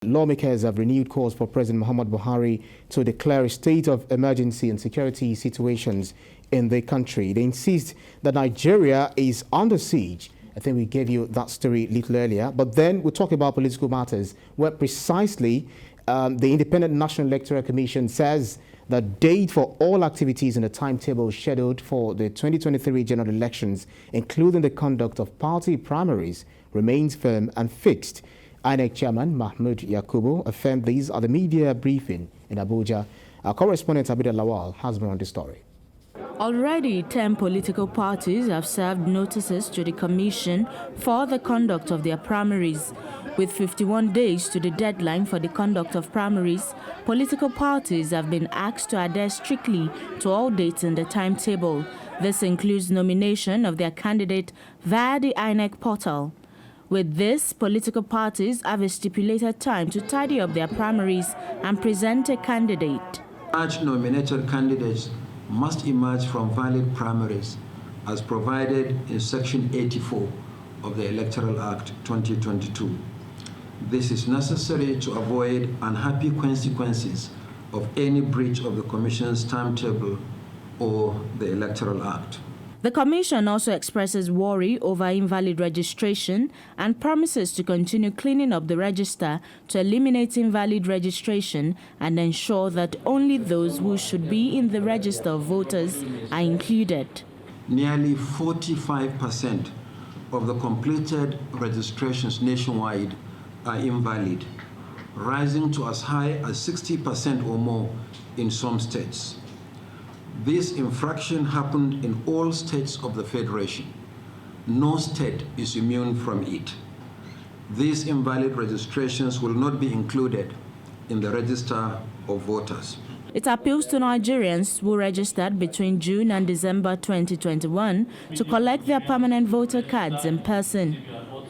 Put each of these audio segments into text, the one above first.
Lawmakers have renewed calls for President Muhammadu Buhari to declare a state of emergency and security situations in the country. They insist that Nigeria is under siege. I think we gave you that story a little earlier. But then we'll talk about political matters, where precisely the Independent National Electoral Commission says the date for all activities in the timetable scheduled for the 2023 general elections, including the conduct of party primaries, remains firm and fixed. INEC Chairman Mahmoud Yakubu affirmed these at the media briefing in Abuja. Our correspondent Abida Lawal has more on the story. Already, 10 political parties have served notices to the Commission for the conduct of their primaries. With 51 days to the deadline for the conduct of primaries, political parties have been asked to adhere strictly to all dates in the timetable. This includes nomination of their candidate via the INEC portal. With this, political parties have a stipulated time to tidy up their primaries and present a candidate. Such nominated candidates must emerge from valid primaries as provided in Section 84 of the Electoral Act 2022. This is necessary to avoid unhappy consequences of any breach of the Commission's timetable or the Electoral Act. The Commission also expresses worry over invalid registration and promises to continue cleaning up the register to eliminate invalid registration and ensure that only those who should be in the register of voters are included. Nearly 45% of the completed registrations nationwide are invalid, rising to as high as 60% or more in some states. This infraction happened in all states of the Federation. No state is immune from it. These invalid registrations will not be included in the register of voters. It appeals to Nigerians who registered between June and December 2021 to collect their permanent voter cards in person.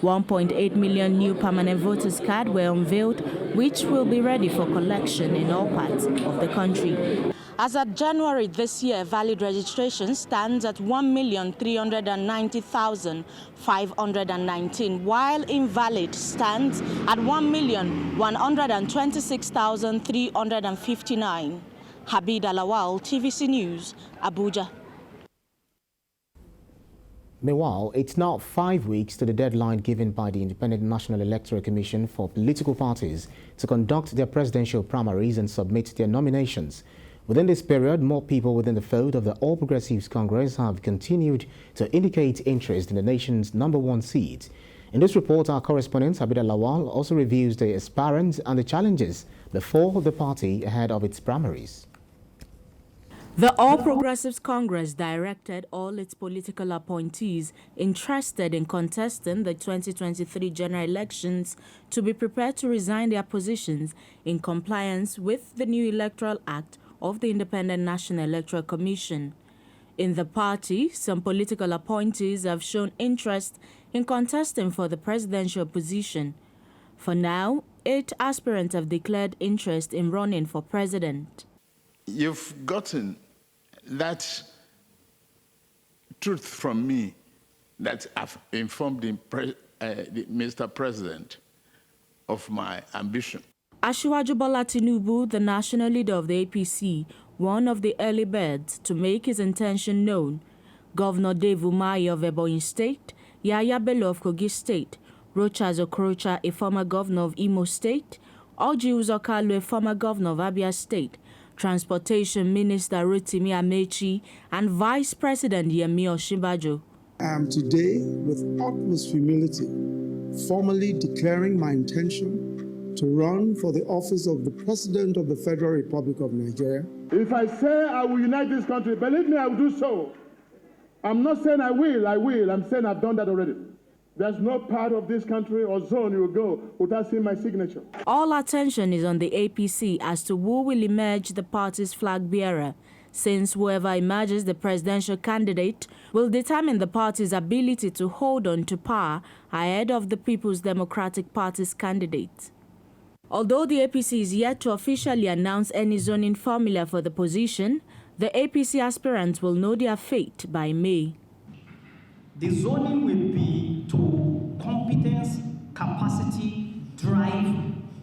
1.8 million new permanent voters cards were unveiled, which will be ready for collection in all parts of the country. As of January this year, valid registration stands at 1,390,519, while invalid stands at 1,126,359. Habida Lawal, TVC News, Abuja. Meanwhile, it's now 5 weeks to the deadline given by the Independent National Electoral Commission for political parties to conduct their presidential primaries and submit their nominations. Within this period, more people within the fold of the All Progressives Congress have continued to indicate interest in the nation's #1 seat. In this report, our correspondent Abida Lawal also reviews the aspirants and the challenges before the party ahead of its primaries. The All Progressives Congress directed all its political appointees interested in contesting the 2023 general elections to be prepared to resign their positions in compliance with the new Electoral Act of the Independent National Electoral Commission. In the party, some political appointees have shown interest in contesting for the presidential position. For now, 8 aspirants have declared interest in running for president. You've gotten that truth from me that I've informed Mr. President of my ambition. Asiwaju Bola Tinubu, the national leader of the APC, one of the early birds to make his intention known. Governor Dave Umahi of Ebonyi State, Yahaya Bello of Kogi State, Rochas Okorocha, a former governor of Imo State, Orji Uzor Kalu, a former governor of Abia State, Transportation Minister Rotimi Amechi, and Vice President Yemi Osinbajo. I am today, with utmost humility, formally declaring my intention to run for the office of the President of the Federal Republic of Nigeria. If I say I will unite this country, believe me, I will do so. I'm not saying I will. I'm saying I've done that already. There's no part of this country or zone you will go without seeing my signature. All attention is on the APC as to who will emerge the party's flag bearer, since whoever emerges the presidential candidate will determine the party's ability to hold on to power ahead of the People's Democratic Party's candidate. Although the APC is yet to officially announce any zoning formula for the position, the APC aspirants will know their fate by May. The zoning will be to competence, capacity, drive,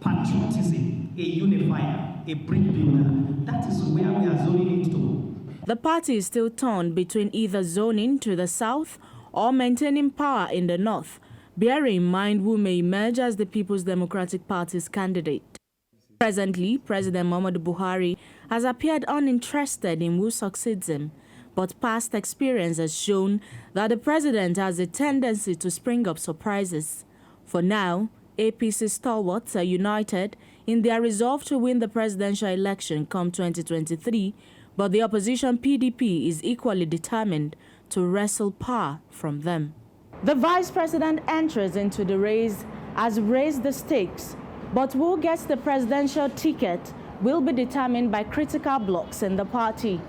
patriotism, a unifier, a bridge builder. That is where we are zoning it to. The party is still torn between either zoning to the south or maintaining power in the north, bearing in mind who may emerge as the People's Democratic Party's candidate. Presently, President Muhammadu Buhari has appeared uninterested in who succeeds him, but past experience has shown that the president has a tendency to spring up surprises. For now, APC stalwarts are united in their resolve to win the presidential election come 2023, but the opposition PDP is equally determined to wrestle power from them. The vice president enters into the race has raised the stakes, but who gets the presidential ticket will be determined by critical blocs in the party.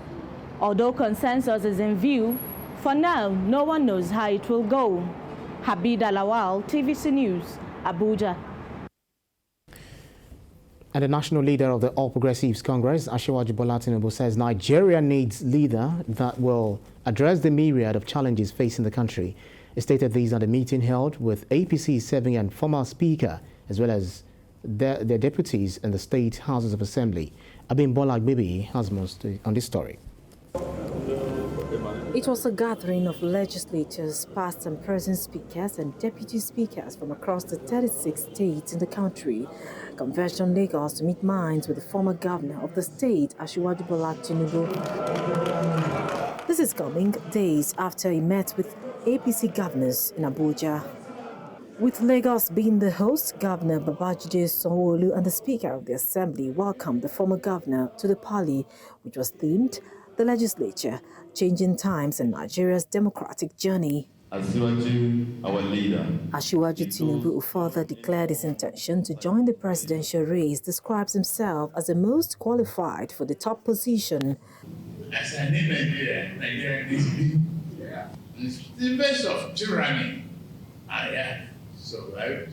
Although consensus is in view, for now, no one knows how it will go. Habida Lawal, TVC News, Abuja. And the national leader of the All Progressives Congress, Asiwaju Bola Tinubu, says Nigeria needs a leader that will address the myriad of challenges facing the country. He stated these at a meeting held with APC serving and former speaker, as well as their deputies in the state houses of assembly. Abimbola Agbebi has more on this story. It was a gathering of legislators, past and present speakers and deputy speakers from across the 36 states in the country, converged on Lagos to meet minds with the former governor of the state, Asiwaju Bola Tinubu. This is coming days after he met with APC governors in Abuja. With Lagos being the host, Governor Babajide Sanwo-Olu and the Speaker of the Assembly welcomed the former governor to the parley, which was themed the legislature, changing times and Nigeria's democratic journey. Asiwaju, our leader. Asiwaju Tinubu, who further declared his intention to join the presidential race, describes himself as the most qualified for the top position. As I name Nigeria needs me. In the face of tyranny, I have survived.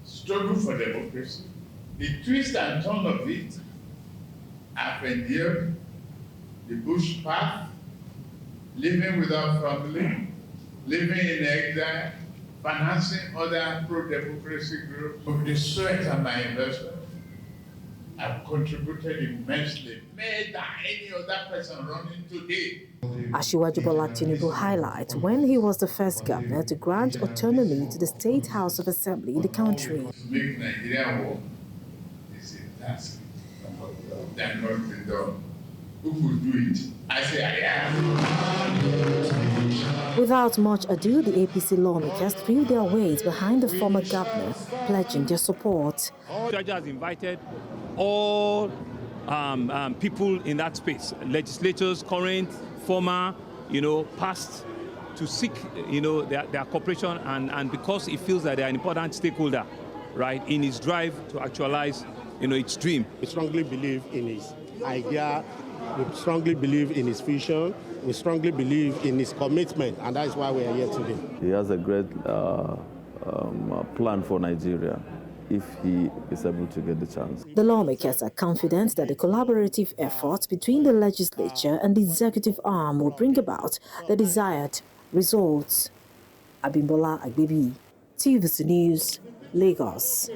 Struggle for democracy. The twist and turn of it, I've endured the bush path, living without family, living in exile, financing other pro-democracy groups. With the sweat and my investment, I've contributed immensely, more than any other person running today. Asiwaju Bola Tinubu highlights when he was the first governor to grant autonomy to the State House of Assembly in the country. To make Nigeria work is a task that not be done. Who could do it? I say I am. Without much ado, the APC lawmakers threw their weight behind the former governor, pledging their support. The judge has invited all people in that space, legislators, current, former, past, to seek, their cooperation, and because he feels that they are an important stakeholder, right, in his drive to actualize, its dream. We strongly believe in his idea. We strongly believe in his vision. We strongly believe in his commitment, and that is why we are here today. He has a great plan for Nigeria if he is able to get the chance. The lawmakers are confident that the collaborative efforts between the legislature and the executive arm will bring about the desired results. Abimbola Agbebi, TVC News, Lagos.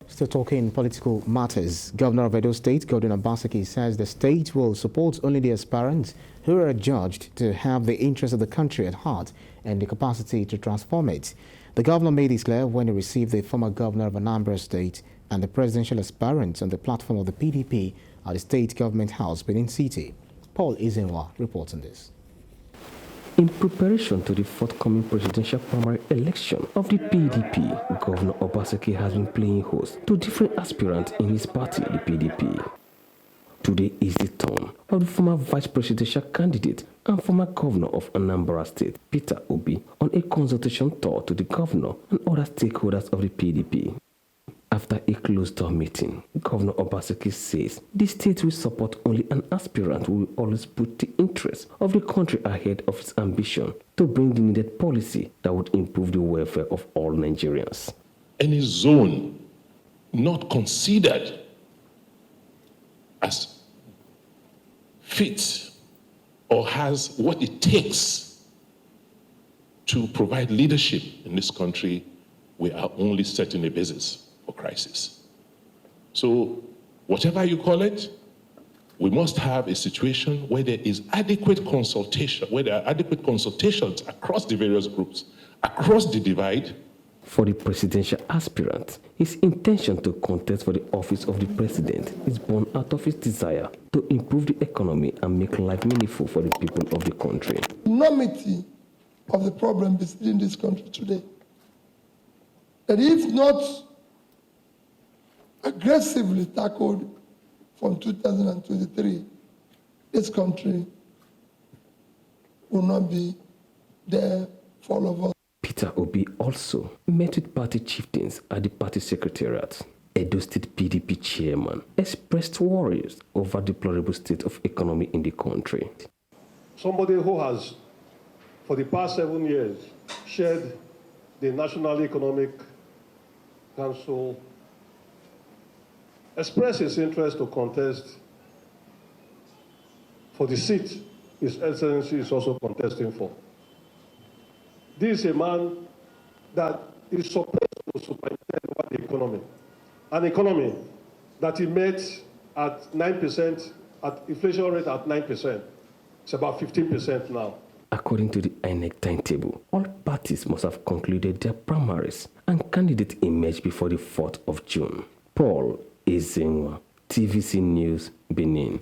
Still talking political matters, Governor of Edo State, Godwin Obaseki, says the state will support only the aspirants who are judged to have the interests of the country at heart and the capacity to transform it. The governor made this clear when he received the former governor of Anambra State and the presidential aspirants on the platform of the PDP at the State Government House, Benin City. Paul Izenwa reports on this. In preparation to the forthcoming presidential primary election of the PDP, Governor Obaseki has been playing host to different aspirants in his party, the PDP. Today is the turn of the former vice presidential candidate and former governor of Anambra State, Peter Obi, on a consultation tour to the governor and other stakeholders of the PDP. After a closed-door meeting, Governor Obaseki says the state will support only an aspirant who will always put the interests of the country ahead of its ambition to bring the needed policy that would improve the welfare of all Nigerians. Any zone not considered as fit or has what it takes to provide leadership in this country we are only setting a basis for crisis. So whatever you call it, we must have a situation where there is adequate consultation, where there are adequate consultations across the various groups, across the divide. For the presidential aspirant, his intention to contest for the office of the president is born out of his desire to improve the economy and make life meaningful for the people of the country. Enormity of the problem in this country today. That if not aggressively tackled from 2023, this country will not be there for all of us. Peter Obi also met with party chieftains at the party secretariat. Edo State PDP chairman expressed worries over the deplorable state of economy in the country. Somebody who has, for the past 7 years, chaired the National Economic Council, expressed his interest to contest for the seat His Excellency is also contesting for. This is a man that is supposed to superintend over the economy. An economy that he met at 9%, at inflation rate at 9%. It's about 15% now. According to the INEC timetable, all parties must have concluded their primaries and candidates emerge before the 4th of June. Paul Ezenwa, TVC News, Benin.